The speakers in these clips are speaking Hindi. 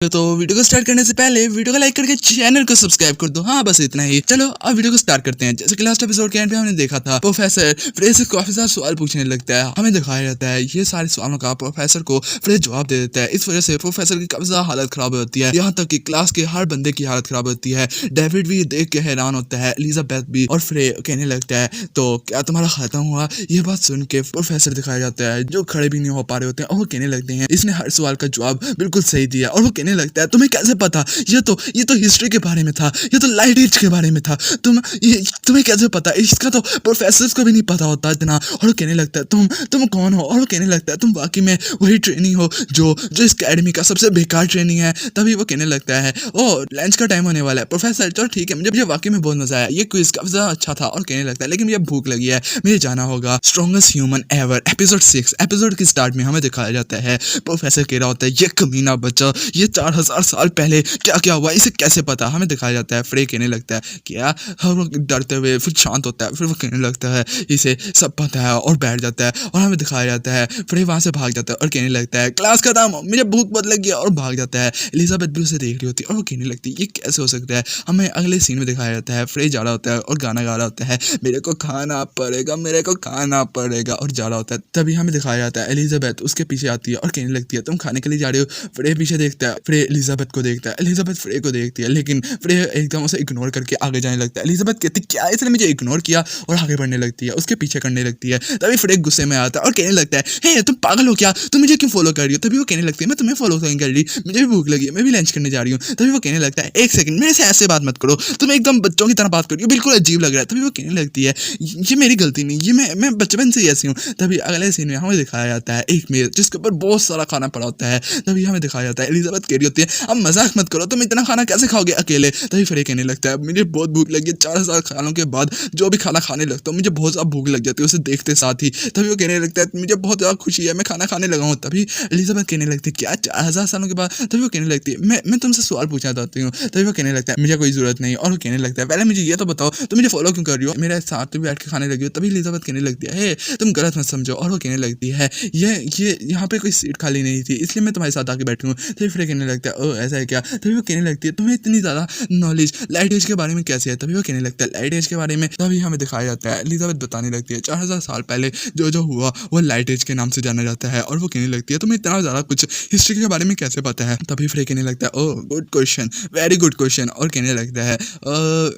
तो वीडियो को स्टार्ट करने से पहले वीडियो को लाइक करके चैनल को सब्सक्राइब कर दो। हाँ, बस इतना ही। चलो अब वीडियो को स्टार्ट करते हैं। जैसे कि लास्ट एपिसोड के एंड पे हमने देखा था, प्रोफेसर फ्रेड से काफी सारे सवाल पूछने लगता है। हमें दिखाया जाता है ये सारे सवालों का प्रोफेसर को फ्रेड जवाब दे देता है। इस वजह से प्रोफेसर की काफी ज्यादा हालत खराब होती है, यहाँ तक कि क्लास के हर बंदे की हालत खराब होती है। डेविड भी देख के हैरान होता है, एलिजाबेथ भी, और फ्रेड कहने लगता है तो क्या तुम्हारा खत्म हुआ? ये बात सुन के प्रोफेसर दिखाया जाता है जो खड़े भी नहीं हो पा रहे होते हैं, और वो कहने लगते हैं इसने हर सवाल का जवाब बिल्कुल सही दिया। और वो कहने लगता है तुम्हें कैसे पता? ये तो हिस्ट्री के बारे में था, ये तो लाइट एज के बारे में था, तुम्हें कैसे पता? इसका तो प्रोफेसर को भी नहीं पता होता इतना। और वो कहने लगता है तुम कौन हो? और वो कहने लगता है तुम वाकई में वही ट्रेनी हो जो इस अकेडमी का सबसे बेकार ट्रेनी है। तभी वो कहने लगता है ओ लंच का टाइम होने वाला है प्रोफेसर, चलो ठीक है, मुझे वाकई में बहुत मजा आया, ये क्विज काफी ज्यादा अच्छा था। और कहने लगता है लेकिन मुझे भूख लगी है, मुझे जाना होगा। Strongest human ever episode 6। Episode के स्टार्ट में हमें दिखाया जाता है प्रोफेसर कह रहा होता है ये कमीना बच्चा, ये 4000 साल पहले क्या क्या हुआ इसे कैसे पता? हमें दिखाया जाता है फ्रे कहने लगता है क्या, हम लोग डरते हुए फिर शांत होता है, फिर वो कहने लगता है इसे सब पता है, और बैठ जाता है। और हमें दिखाया जाता है फ्रे वहां से भाग जाता है और कहने लगता है क्लास खत्म, मुझे भूख बहुत लगी है, और भाग जाता है। एलिजाबेथ भी उसे देख रही होती है और वो कहने लगती है ये कैसे हो सकता है? हमें अगले सीन में दिखाया जाता है फ्रे जा रहा होता है और गाना गा रहा होता है, मेरे को खाना पड़ेगा, मेरे को खाना पड़ेगा, और जा रहा होता है। तभी हमें दिखाया जाता है एलिजाबेथ उसके पीछे आती है और कहने लगती है तुम खाने के लिए जा रही हो? फ्रे पीछे देखता है, फ्रे एलिजाबेथ को देखता है, एलिजाबेथ फ्रे को देखती है, लेकिन फ्रे एकदम उसे इग्नोर करके आगे जाने लगता है। एलिजाबेथ कहती क्या इसने मुझे इग्नोर किया, और आगे बढ़ने लगती है, उसके पीछे करने लगती है। तभी फ्रे गुस्से में आता है और कहने लगता है हे तुम पागल हो क्या, तुम मुझे क्यों फॉलो कर रही हो? तभी वो कहने लगती है मैं तुम्हें फॉलो नहीं कर रही, मुझे भी भूख लगी है, मैं भी लंच करने जा रही हूँ। तभी वो कहने लगता है एक सेकंड, मेरे से ऐसे बात मत करो, तुम एकदम बच्चों की तरह बात कर रही हो, बिल्कुल अजीब लग रहा है। तभी वो कहने लगती है ये मेरी गलती नहीं, ये मैं बचपन से ही ऐसी हूँ। तभी अगले सीन में हमें दिखाया जाता है एक मेज जिसके ऊपर बहुत सारा खाना पड़ा होता है। तभी हमें दिखाया जाता है एलिजाबेथ कह रही होती है अब मजाक मत करो, तुम इतना खाना कैसे खाओगे अकेले? तभी फ्रे कहने लगता है मुझे बहुत भूख लगी है, 4000 सालों के बाद जो भी खाना खाने लगता हूँ मुझे बहुत ज्यादा भूख लग जाती है उसे देखते साथ ही। तभी वो कहने लगता है मुझे बहुत ज्यादा खुशी है, मैं खाना खाने लगा हूँ। तभी एलिजाबेथ कहने लगती है क्या 4000 सालों के बाद? तभी वो कहने लगती है मैं तुमसे सवाल पूछना चाहती हूँ। तभी वो कहने लगता है मुझे कोई जरूरत नहीं। और वो कहने लगता है पहले मुझे ये तो बताओ तुम मुझे फॉलो क्यों कर रही हो, मेरे साथ तो बैठ के खाने लगी हो? तभी एलिजाबेथ कहने लगती है हे तुम गलत मत समझो। और वो कहने लगती है ये यहाँ पे कोई सीट खाली नहीं थी इसलिए मैं तुम्हारे साथ आके बैठी हूँ। तभी फ्रे कहने लगता है ओ ऐसा है क्या? तभी वो कहने लगती है तुम्हें इतनी ज्यादा नॉलेज लाइट एज के बारे में कैसे है? तभी वो कहने लगता है लाइट एज के बारे में। तभी हमें दिखाया जाता है एलिजाबेथ बताने लगती है 4000 साल पहले जो हुआ वो लाइट एज के नाम से जाना जाता है। और वो कहने लगती है तुम्हें इतना ज्यादा कुछ हिस्ट्री के बारे में कैसे पता है? तभी फ्रे कहने लगता है oh good question, very good question. और कहने लगता है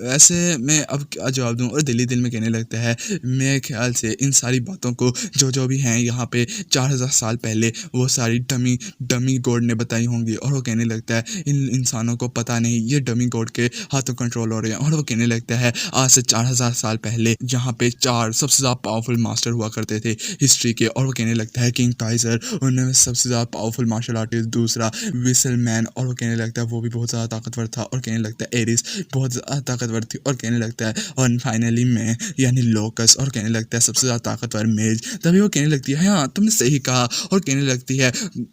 वैसे मैं अब क्या जवाब दूं? और दिल में कहने लगता है मेरे ख्याल से इन सारी बातों को जो भी हैं यहाँ पे 4000 साल पहले वो सारी डमी गॉड ने बताई होंगी। और वो कहने लगता है इन इंसानों को पता नहीं ये डमी गॉड के हाथों कंट्रोल हो रहे हैं। और वो कहने लगता है आज से 4000 साल पहले यहाँ पे 4 सबसे ज्यादा पावरफुल मास्टर हुआ करते थे हिस्ट्री के। और वो कहने लगता है किंग काइजर उनमें सबसे ज्यादा पावरफुल मार्शल आर्टिस्ट, दूसरा विसल मैन, और वो कहने लगता है वो भी बहुत ज्यादा ताकतवर था। और कहने लगता है एरिस बहुत ज्यादा ताकतवर थी। और कहने लगता है और फाइनली मैं यानी लोकस, और कहने लगता है सबसे ज्यादा ताकतवर मेज। तभी वो कहने लगती है हाँ तुमने सही कहा। और कहने लगती है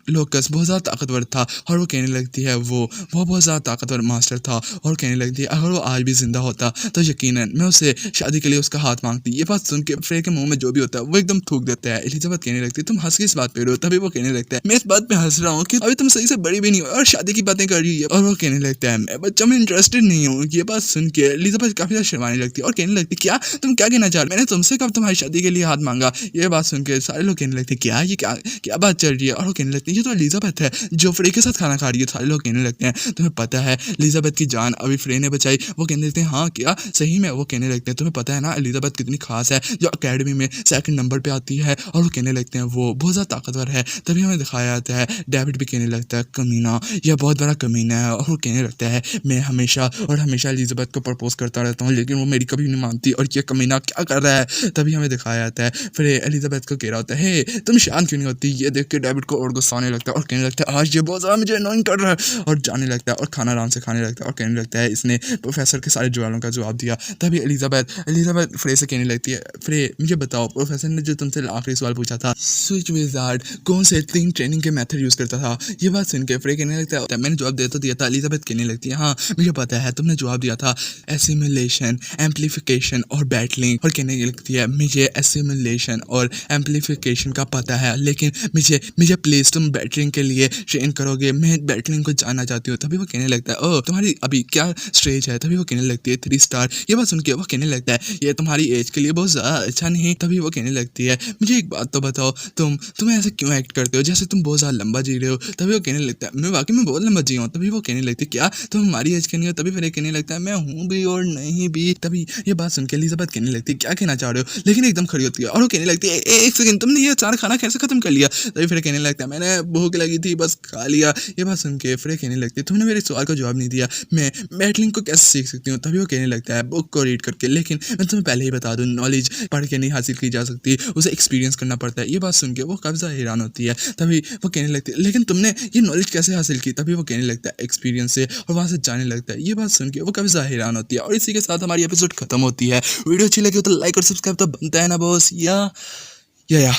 लोकस बहुत ज्यादा ताकतवर था। और वो कहने लगती है वो बहुत ज्यादा ताकतवर मास्टर था। और कहने लगती है अगर वो आज भी जिंदा होता तो यकीनन मैं उसे शादी के लिए उसका हाथ मांगती। ये बात सुन के फ्रे के मुंह में जो भी होता है वो एकदम थूक देता है। एलिजाबेथ कहने लगती है तुम हंस किस बात पे रहे हो? तभी वो कहने लगता है मैं इस बात पे हंस रहा हूँ कि अभी तुम सही से बड़ी भी नहीं हो और शादी की बातें कर रही है। और वो कहने लगता है मैं बच्चों में इंटरेस्टेड नहीं हूँ। ये बात सुन के एलिजाबेथ काफी ज्यादा शर्माने लगती है और कहने लगती क्या तुम क्या कहना चाह रहे? मैंने तुमसे कब तुम्हारी शादी के लिए हाथ मांगा? ये बात सुन के सारे लोग कहने लगते क्या ये क्या बात चल रही है? और वो कहने लगती है ये तो एलिजाबेथ है जो फ्रे के साथ खाना खा रही है। सारे लोग कहने लगते हैं तुम्हें पता है एलिजाबेथ की जान अभी फ्रे ने बचाई। वो कहने लगते हैं हाँ क्या सही में? वो कहने लगते हैं तुम्हें पता है ना एलिजाबेथ कितनी खास है जो अकेडमी में 2nd नंबर पे आती है। और वो कहने लगते हैं वो बहुत ज्यादा ताकतवर है। तभी हमें दिखाया जाता है डेविड भी कहने लगता है कमीना, यह बहुत बड़ा कमीना है। और वो कहने लगता है मैं हमेशा एलिजाबेथ को प्रपोज करता रहता हूँ लेकिन वो मेरी कभी नहीं मानती और ये कमीना क्या कर रहा है? तभी हमें दिखाया जाता है फिर एलिजाबेथ को कह रहा होता है हे तुम शांत क्यों नहीं होती? ये देख के डेविड को और गुस्सा आने लगता है और कहने लगता है आज ये बहुत ज्यादा मुझे अनोइंग कर रहा है। और जाने लगता है और खाना आराम से खाने लगता है और कहने लगता है इसने प्रोफेसर के सारे सवालों का जवाब दिया। तभी एलिजाबेथ फ्रे से कहने लगती है फ्रे मुझे बताओ प्रोफेसर ने जो तुमसे आखिरी सवाल पूछा था स्विच विजार्ड कौन से ट्रेनिंग के मेथड यूज करता था? ये बात सुन के फ्रे कहने लगता है मैंने जवाब दे तो दिया था। एलिजाबेथ कहने लगती है हाँ मुझे पता है तुमने जवाब दिया था एसिमुलेशन, एम्पलीफिकेशन और बैटलिंग। और कहने लगती है मुझे एसिमुलेशन और एम्पलीफिकेशन का पता है लेकिन मुझे प्लीज तुम बैटलिंग के लिए ट्रेन करोगे? मैं बैटलिंग को जानना चाहती हो। तभी वो कहने लगता है ओह तुम्हारी अभी क्या स्टेज है। तभी वो कहने लगती है 3 स्टार। ये बात सुन के वो कहने लगता है ये तुम्हारी एज के लिए बहुत ज़्यादा अच्छा नहीं। तभी वो कहने लगती है मुझे एक बात तो बताओ तुम ऐसे क्यों एक्ट करते हो जैसे तुम बहुत ज़्यादा लंबा जी रहे हो। तभी वो कहने लगता है मैं वाकई में बहुत लंबा जिया हूँ। तभी वो कहने लगती है क्या तुम हमारी एज के नहीं हो। तभी फिर ये कहने लगता है मैं हूँ भी और नहीं भी। तभी ये बात सुन के एलिजाबेथ कहने लगती है क्या कहना चाह रहे हो, लेकिन एकदम खड़ी होती है और वो कहने लगती है एक सेकंड तुमने ये सारा खाना कैसे खत्म कर लिया। तभी फिर कहने लगता है मैंने भूख लगी थी बस खा लिया। ये बात सुन के फिर कहने लगती है तुमने मेरे सवाल का जवाब नहीं दिया मैं बैटलिंग को कैसे सीख सकती हूँ। तभी वो कहने लगता है बुक को रीड करके, लेकिन मैं तुम्हें पहले ही बता दूं नॉलेज पढ़ के नहीं हासिल की जा सकती, उसे एक्सपीरियंस करना पड़ता है। ये बात सुन के वो काफ़ी ज़्यादा हैरान होती है। तभी वो कहने लगती है लेकिन तुमने ये नॉलेज कैसे हासिल की। तभी वो कहने लगता है एक्सपीरियंस से, और वहाँ से जाने लगता है। ये बात सुन के वो काफ़ी ज़्यादा हैरान होती है और इसी के साथ हमारी एपिसोड खत्म होती है। वीडियो अच्छी लगी हो तो लाइक और सब्सक्राइब तो बनता है ना बॉस या